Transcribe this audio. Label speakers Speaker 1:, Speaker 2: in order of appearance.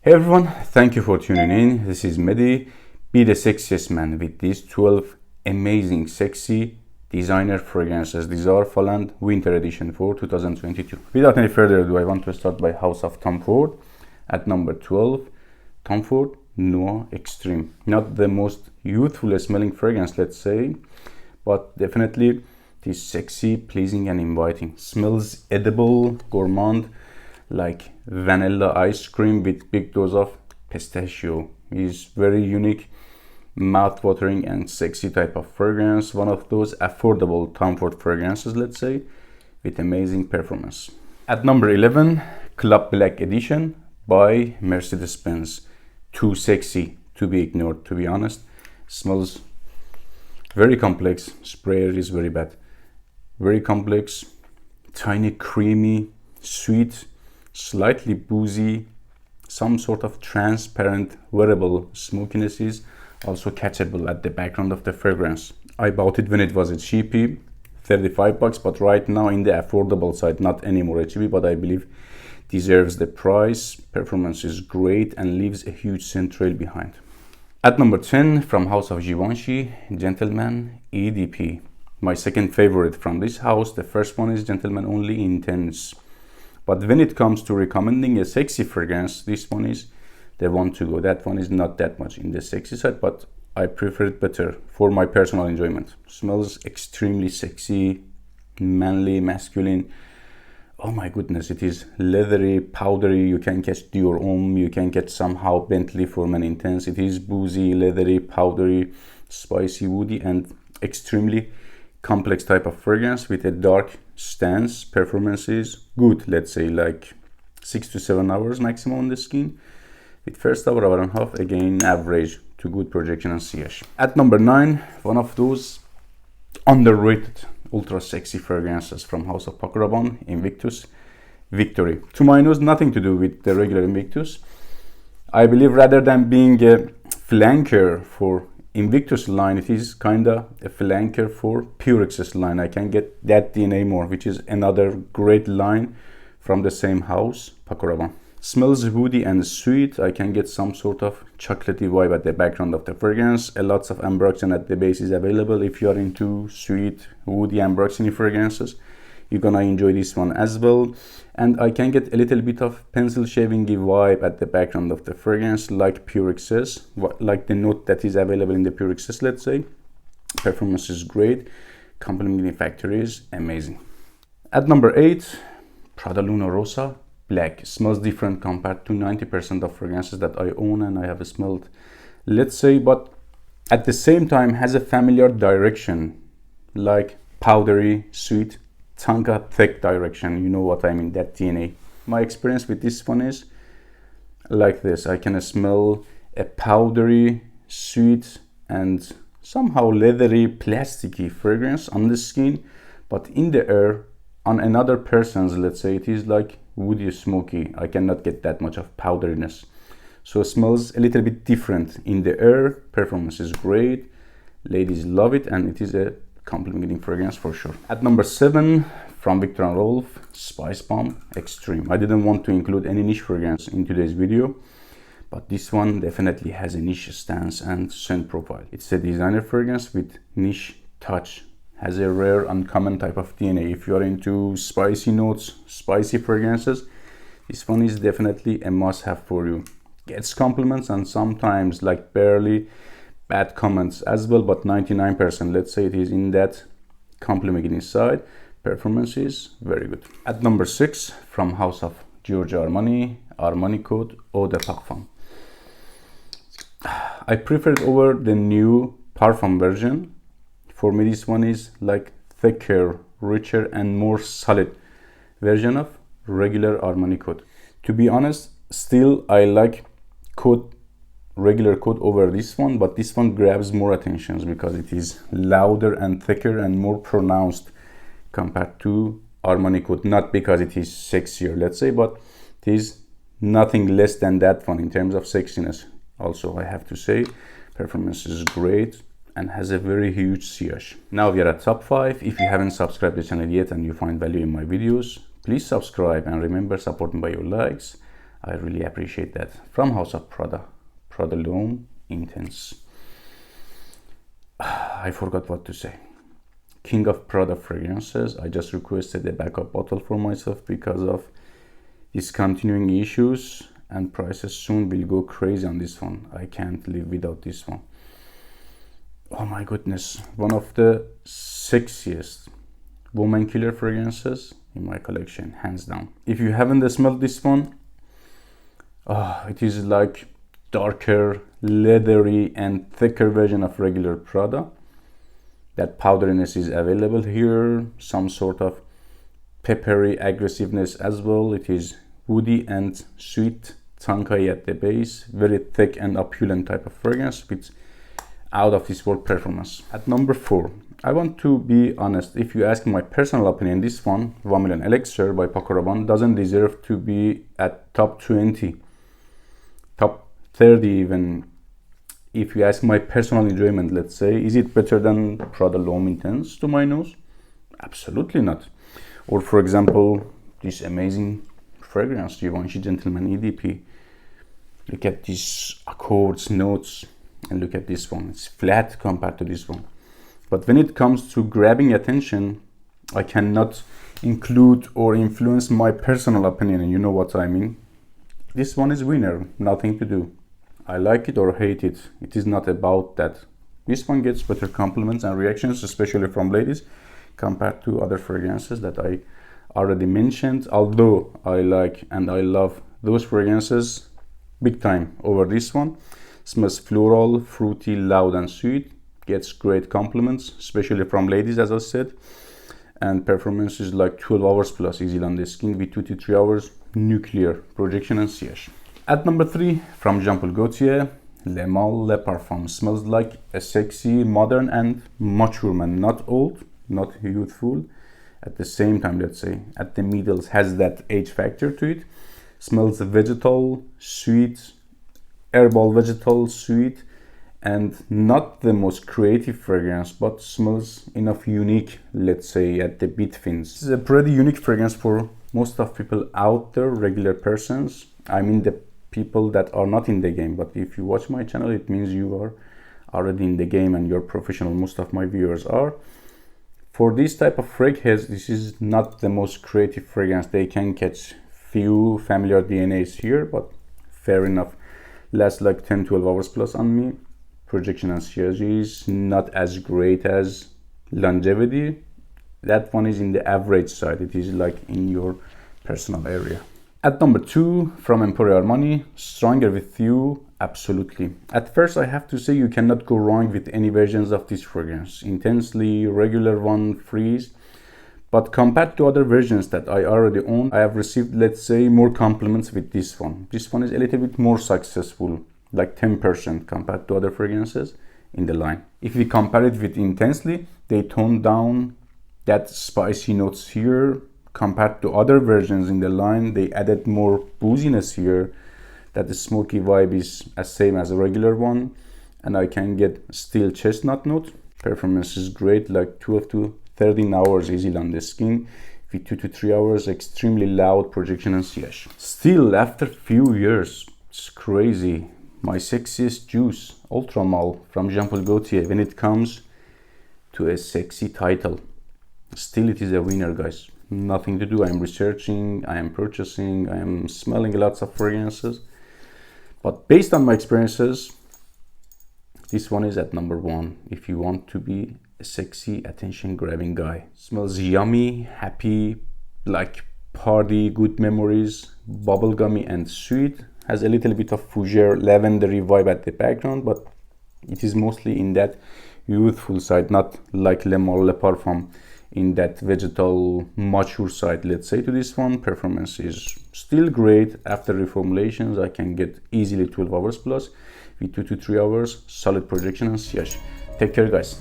Speaker 1: Hey everyone, thank you for tuning in. This is Mehdi, be the sexiest man with these 12 amazing sexy designer fragrances. These are Holland Winter Edition for 2022. Without any further ado, I want to start by House of Tom Ford. At number 12, Tom Ford Noir Extreme. Not the most youthful smelling fragrance, let's say, but definitely it is sexy, pleasing and inviting. Smells edible, gourmand, like vanilla ice cream with big dose of pistachio. Is very unique, mouth-watering and sexy type of fragrance. One of those affordable Tom Ford fragrances, let's say, with amazing performance. At number 11, Club Black Edition by Mercedes-Benz. Too sexy to be ignored, to be honest. Smells very complex. Sprayer is very bad. Very complex, tiny, creamy, sweet, slightly boozy, some sort of transparent wearable smokiness is also catchable at the background of the fragrance. I bought it when it was a cheapie, 35 bucks, but right now in the affordable side, not anymore a cheapie, but I believe deserves the price. Performance is great and leaves a huge scent trail behind. At number 10, from House of Givenchy, Gentleman EDP. My second favorite from this house. The first one is Gentleman Only Intense. But when it comes to recommending a sexy fragrance, this one is the one to go. That one is not that much in the sexy side, but I prefer it better for my personal enjoyment. Smells extremely sexy, manly, masculine. Oh my goodness, it is leathery, powdery. You can catch Dior Homme, you can get somehow Bentley for Man Intense. It is boozy, leathery, powdery, spicy, woody, and extremely complex type of fragrance with a dark stance. Performance is good, let's say like 6 to 7 hours maximum on the skin. With first hour and a half, again average to good projection and sillage. At number 9, one of those underrated ultra sexy fragrances from House of Paco Rabanne, Invictus Victory. To my nose, nothing to do with the regular Invictus. I believe rather than being a flanker for Invictus line, it is kinda a flanker for Purex's line. I can get that DNA more, which is another great line from the same house, Paco Rabanne. Smells woody and sweet. I can get some sort of chocolatey vibe at the background of the fragrance. A lots of ambroxan at the base is available. If you are into sweet, woody ambroxany fragrances, you're gonna enjoy this one as well. And I can get a little bit of pencil shaving vibe at the background of the fragrance, like Purex's, like the note that is available in the Purex's, let's say. Performance is great. Complementing factor is amazing. At number 8, Prada Luna Rosa Black. Smells different compared to 90% of fragrances that I own and I have smelled, let's say, but at the same time has a familiar direction, like powdery, sweet, tonka thick direction. You know what I mean, that DNA. My experience with this one is like this. I can smell a powdery, sweet and somehow leathery, plasticky fragrance on the skin, but in the air on another person's, let's say, it is like woody, smoky. I cannot get that much of powderiness, so it smells a little bit different in the air. Performance is great, ladies love it, and it is a complementing fragrance for sure. At number 7, from Viktor and Rolf, Spice Bomb Extreme. I didn't want to include any niche fragrance in today's video, but this one definitely has a niche stance and scent profile. It's a designer fragrance with niche touch, has a rare uncommon type of DNA. If you are into spicy notes, spicy fragrances, this one is definitely a must-have for you. Gets compliments and sometimes like barely bad comments as well, but 99%, let's say, it is in that complimenting side. Performance is very good. At number 6, from House of Giorgio Armani Code Eau de Parfum. I prefer it over the new Parfum version. For me, this one is like thicker, richer and more solid version of regular Armani Code. To be honest, still I like regular Code over this one, but this one grabs more attention because it is louder and thicker and more pronounced compared to Armani Code. Not because it is sexier, let's say, but it is nothing less than that one in terms of sexiness. Also, I have to say, performance is great and has a very huge sillage. Now we are at top 5. If you haven't subscribed to the channel yet and you find value in my videos, please subscribe and remember, support me by your likes. I really appreciate that. From House of Prada, Prada L'Homme Intense. I forgot what to say. King of Prada Fragrances. I just requested a backup bottle for myself because of discontinuing issues, and prices soon will go crazy on this one. I can't live without this one. Oh my goodness, one of the sexiest woman killer fragrances in my collection, hands down. If you haven't smelled this one, it is like darker, leathery and thicker version of regular Prada. That powderiness is available here, some sort of peppery aggressiveness as well. It is woody and sweet, tonkai at the base, very thick and opulent type of fragrance with out of this world performance. At number 4, I want to be honest, if you ask my personal opinion, this one, 1 Million Elixir by Paco Rabanne, doesn't deserve to be at top 20, top 30 even. If you ask my personal enjoyment, let's say, is it better than Prada L'Homme Intense to my nose? Absolutely not. Or for example, this amazing fragrance, Giorgio Gentleman EDP. Look at these accords, notes, and look at this one. It's flat compared to this one. But when it comes to grabbing attention, I cannot include or influence my personal opinion, and you know what I mean. This one is winner, nothing to do. I like it or hate it. It is not about that. This one gets better compliments and reactions, especially from ladies, compared to other fragrances that I already mentioned. Although I like and I love those fragrances big time over this one. Smells floral, fruity, loud and sweet. Gets great compliments, especially from ladies, as I said. And performance is like 12 hours plus, easy on the skin with 2 to 3 hours nuclear projection and siège. At number 3, from Jean-Paul Gaultier, Le Male Le Parfum. Smells like a sexy, modern and mature man. Not old, not youthful. At the same time, let's say, at the middle, has that age factor to it. Smells vegetal, sweet, herbal vegetal, sweet, and not the most creative fragrance, but smells enough unique, let's say, at the bit fins. This is a pretty unique fragrance for most of people out there, regular persons. I mean the people that are not in the game, but if you watch my channel, it means you are already in the game and you're professional. Most of my viewers are. For this type of fragrance, this is not the most creative fragrance. They can catch few familiar DNAs here, but fair enough. Lasts like 10-12 hours plus on me. Projection and siège is not as great as longevity. That one is in the average side. It is like in your personal area. At number 2, from Emporio Armani, Stronger With You, absolutely. At first, I have to say you cannot go wrong with any versions of this fragrance. Intensely, regular one, freeze. But compared to other versions that I already own, I have received, let's say, more compliments with this one. This one is a little bit more successful, like 10% compared to other fragrances in the line. If we compare it with Intensely, they toned down that spicy notes here. Compared to other versions in the line, they added more booziness here. That the smoky vibe is as same as a regular one, and I can get still chestnut note. Performance is great, like 12 to 13 hours easy on the skin, with 2 to 3 hours extremely loud projection and siège. Still, after few years, it's crazy. My sexiest juice, Ultra Male from Jean-Paul Gaultier, when it comes to a sexy title. Still, it is a winner, guys. Nothing to do. I am researching, I am purchasing, I am smelling lots of fragrances. But based on my experiences, this one is at number 1. If you want to be a sexy, attention-grabbing guy. Smells yummy, happy, like party, good memories, bubblegummy and sweet. Has a little bit of fougere, lavendery vibe at the background, but it is mostly in that youthful side, not like Le Male Le Parfum in that vegetal mature side, let's say. To this one, performance is still great. After reformulations, I can get easily 12 hours plus with 2 to 3 hours solid projection and siège. Take care, guys.